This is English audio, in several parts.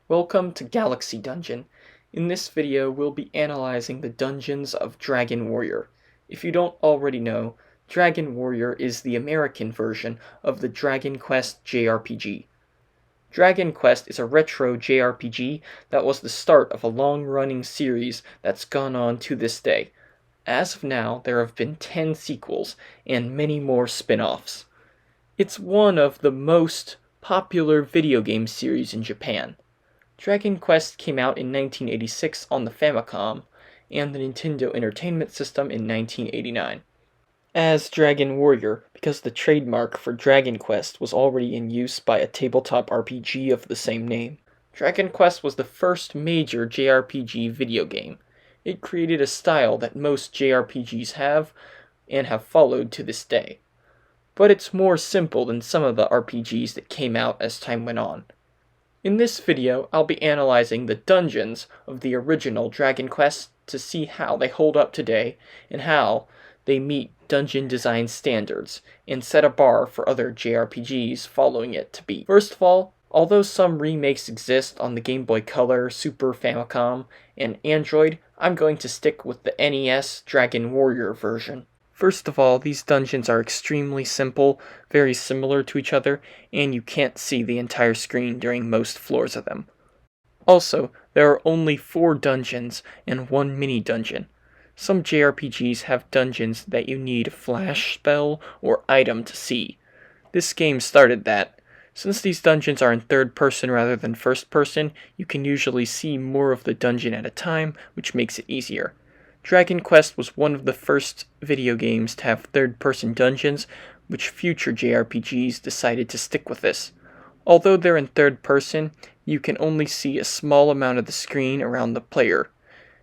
Welcome to Galaxy Dungeon. In this video, we'll be analyzing the dungeons of Dragon Warrior. If you don't already know, Dragon Warrior is the American version of the Dragon Quest JRPG. Dragon Quest is a retro JRPG that was the start of a long-running series that's gone on to this day. As of now, there have been 10 sequels and many more spin-offs. It's one of the most popular video game series in Japan. Dragon Quest came out in 1986 on the Famicom and the Nintendo Entertainment System in 1989. As Dragon Warrior, because the trademark for Dragon Quest was already in use by a tabletop RPG of the same name. Dragon Quest was the first major JRPG video game. It created a style that most JRPGs have and have followed to this day. But it's more simple than some of the RPGs that came out as time went on. In this video, I'll be analyzing the dungeons of the original Dragon Quest to see how they hold up today and how they meet dungeon design standards and set a bar for other JRPGs following it to beat. First of all, although some remakes exist on the Game Boy Color, Super Famicom, and Android, I'm going to stick with the NES Dragon Warrior version. First of all, these dungeons are extremely simple, very similar to each other, and you can't see the entire screen during most floors of them. Also, there are only 4 dungeons and 1 mini-dungeon. Some JRPGs have dungeons that you need a flash spell or item to see. This game started that. Since these dungeons are in third person rather than first person, you can usually see more of the dungeon at a time, which makes it easier. Dragon Quest was one of the first video games to have third-person dungeons, which future JRPGs decided to stick with this. Although they're in third person, you can only see a small amount of the screen around the player,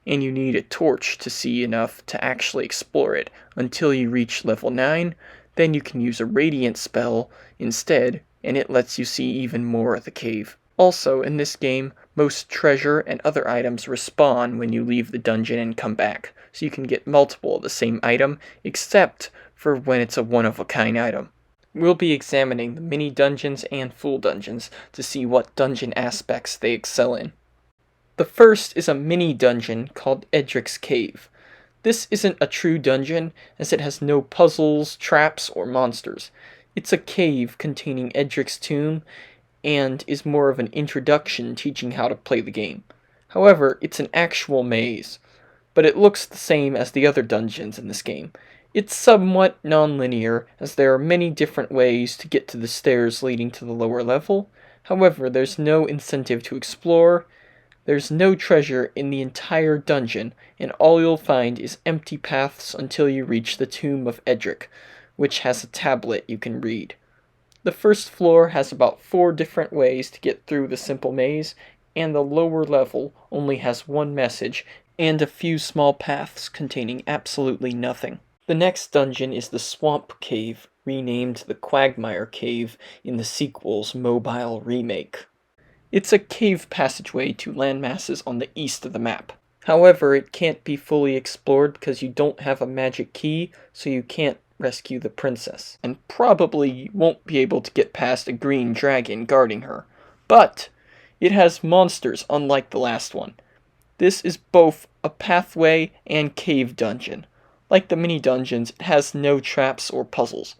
and you need a torch to see enough to actually explore it until you reach level 9, then you can use a radiant spell instead, and it lets you see even more of the cave. Also, in this game, most treasure and other items respawn when you leave the dungeon and come back, so you can get multiple of the same item, except for when it's a one-of-a-kind item. We'll be examining the mini-dungeons and full dungeons to see what dungeon aspects they excel in. The first is a mini-dungeon called Edrick's Cave. This isn't a true dungeon, as it has no puzzles, traps, or monsters. It's a cave containing Edrick's tomb, and is more of an introduction teaching how to play the game. However, it's an actual maze, but it looks the same as the other dungeons in this game. It's somewhat non-linear, as there are many different ways to get to the stairs leading to the lower level. However, there's no incentive to explore, there's no treasure in the entire dungeon, and all you'll find is empty paths until you reach the tomb of Edrick, which has a tablet you can read. The first floor has about 4 different ways to get through the simple maze, and the lower level only has 1 message and a few small paths containing absolutely nothing. The next dungeon is the Swamp Cave, renamed the Quagmire Cave in the sequel's mobile remake. It's a cave passageway to landmasses on the east of the map. However, it can't be fully explored because you don't have a magic key, so you can't rescue the princess, and probably won't be able to get past a green dragon guarding her. But it has monsters unlike the last one. This is both a pathway and cave dungeon. Like the mini dungeons, it has no traps or puzzles,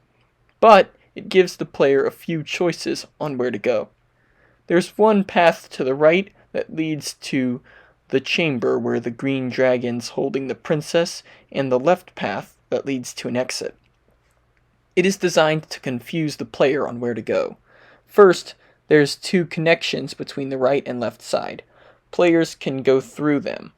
but it gives the player a few choices on where to go. There's one path to the right that leads to the chamber where the green dragon's holding the princess, and the left path that leads to an exit. It is designed to confuse the player on where to go. First, there's 2 connections between the right and left side. Players can go through them.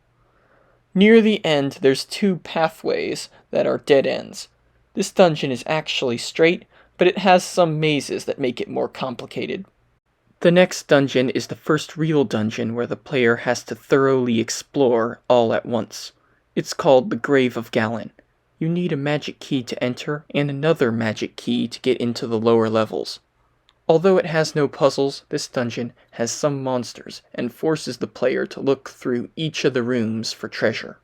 Near the end, there's 2 pathways that are dead ends. This dungeon is actually straight, but it has some mazes that make it more complicated. The next dungeon is the first real dungeon where the player has to thoroughly explore all at once. It's called the Grave of Galen. You need a magic key to enter, and another magic key to get into the lower levels. Although it has no puzzles, this dungeon has some monsters, and forces the player to look through each of the rooms for treasure.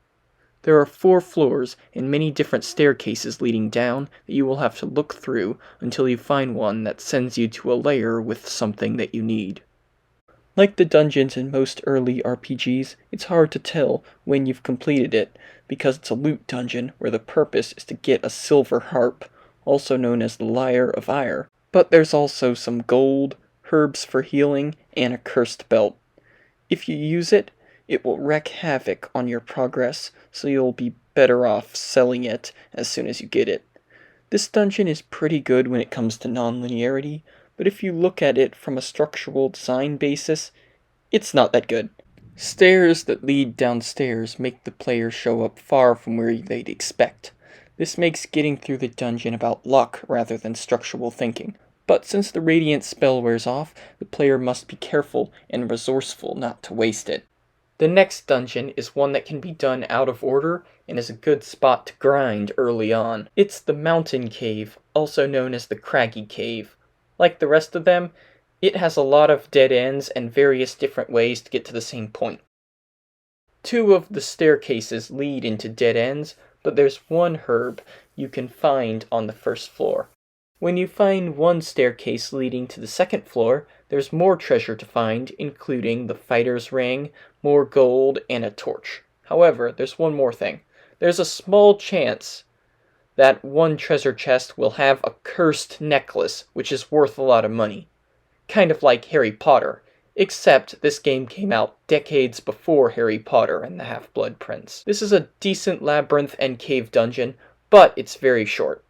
There are 4 floors, and many different staircases leading down that you will have to look through until you find one that sends you to a lair with something that you need. Like the dungeons in most early RPGs, it's hard to tell when you've completed it, because it's a loot dungeon where the purpose is to get a silver harp, also known as the Lyre of Ire. But there's also some gold, herbs for healing, and a cursed belt. If you use it, it will wreak havoc on your progress, so you'll be better off selling it as soon as you get it. This dungeon is pretty good when it comes to non-linearity, but if you look at it from a structural design basis, it's not that good. Stairs that lead downstairs make the player show up far from where they'd expect. This makes getting through the dungeon about luck rather than structural thinking. But since the Radiant spell wears off, the player must be careful and resourceful not to waste it. The next dungeon is one that can be done out of order and is a good spot to grind early on. It's the Mountain Cave, also known as the Craggy Cave. Like the rest of them, it has a lot of dead ends and various different ways to get to the same point. 2 of the staircases lead into dead ends, but there's one herb you can find on the first floor. When you find one staircase leading to the second floor, there's more treasure to find, including the fighter's ring, more gold, and a torch. However, there's one more thing. There's a small chance that one treasure chest will have a cursed necklace, which is worth a lot of money. Kind of like Harry Potter, except this game came out decades before Harry Potter and the Half-Blood Prince. This is a decent labyrinth and cave dungeon, but it's very short.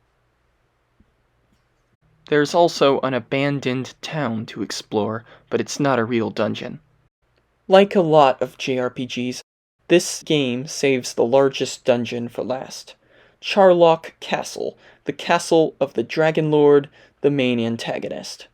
There's also an abandoned town to explore, but it's not a real dungeon. Like a lot of JRPGs, this game saves the largest dungeon for last. Charlock Castle, the castle of the Dragonlord, the main antagonist.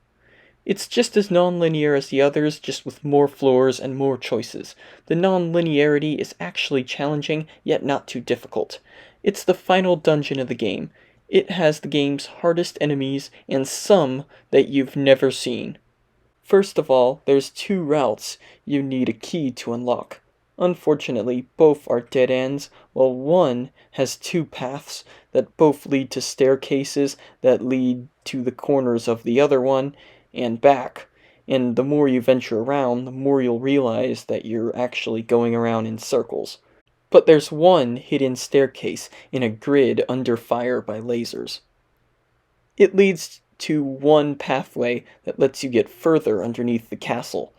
It's just as non-linear as the others, just with more floors and more choices. The non-linearity is actually challenging, yet not too difficult. It's the final dungeon of the game. It has the game's hardest enemies, and some that you've never seen. First of all, there's 2 routes you need a key to unlock. Unfortunately, both are dead ends, while one has 2 paths that both lead to staircases that lead to the corners of the other one, and back. And the more you venture around, the more you'll realize that you're actually going around in circles. But there's one hidden staircase in a grid under fire by lasers. It leads to one pathway that lets you get further underneath the castle.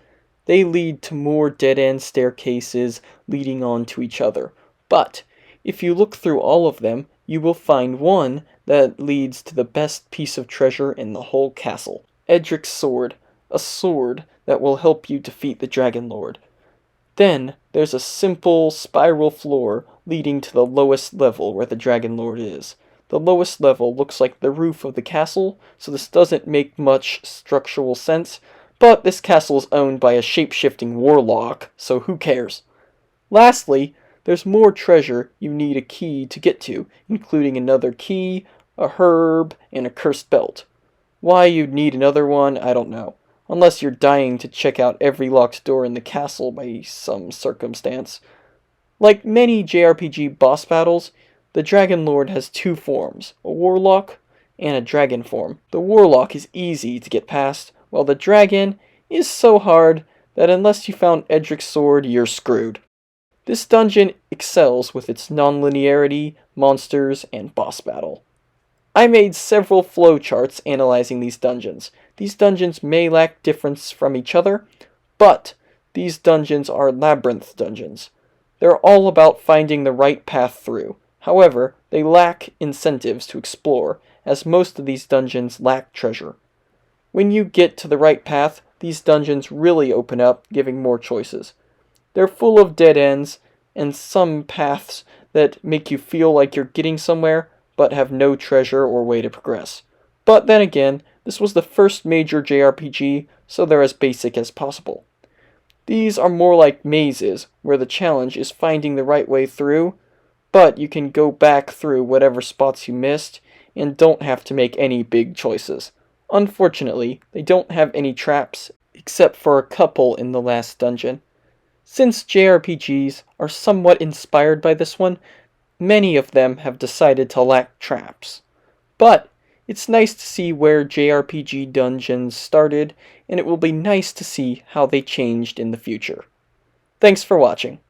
They lead to more dead-end staircases leading on to each other. But if you look through all of them, you will find one that leads to the best piece of treasure in the whole castle. Edrick's sword, a sword that will help you defeat the Dragonlord. Then, there's a simple spiral floor leading to the lowest level where the Dragonlord is. The lowest level looks like the roof of the castle, so this doesn't make much structural sense, but this castle is owned by a shape-shifting warlock, so who cares? Lastly, there's more treasure you need a key to get to, including another key, a herb, and a cursed belt. Why you'd need another one, I don't know. Unless you're dying to check out every locked door in the castle by some circumstance. Like many JRPG boss battles, the Dragonlord has 2 forms, a warlock and a dragon form. The warlock is easy to get past, while the dragon is so hard that unless you found Edrick's sword, you're screwed. This dungeon excels with its non-linearity, monsters, and boss battle. I made several flowcharts analyzing these dungeons. These dungeons may lack difference from each other, but these dungeons are labyrinth dungeons. They're all about finding the right path through. However, they lack incentives to explore, as most of these dungeons lack treasure. When you get to the right path, these dungeons really open up, giving more choices. They're full of dead ends, and some paths that make you feel like you're getting somewhere, but have no treasure or way to progress. But then again, this was the first major JRPG, so they're as basic as possible. These are more like mazes, where the challenge is finding the right way through, but you can go back through whatever spots you missed, and don't have to make any big choices. Unfortunately, they don't have any traps, except for a couple in the last dungeon. Since JRPGs are somewhat inspired by this one, many of them have decided to lack traps. But it's nice to see where JRPG dungeons started and it will be nice to see how they changed in the future. Thanks for watching.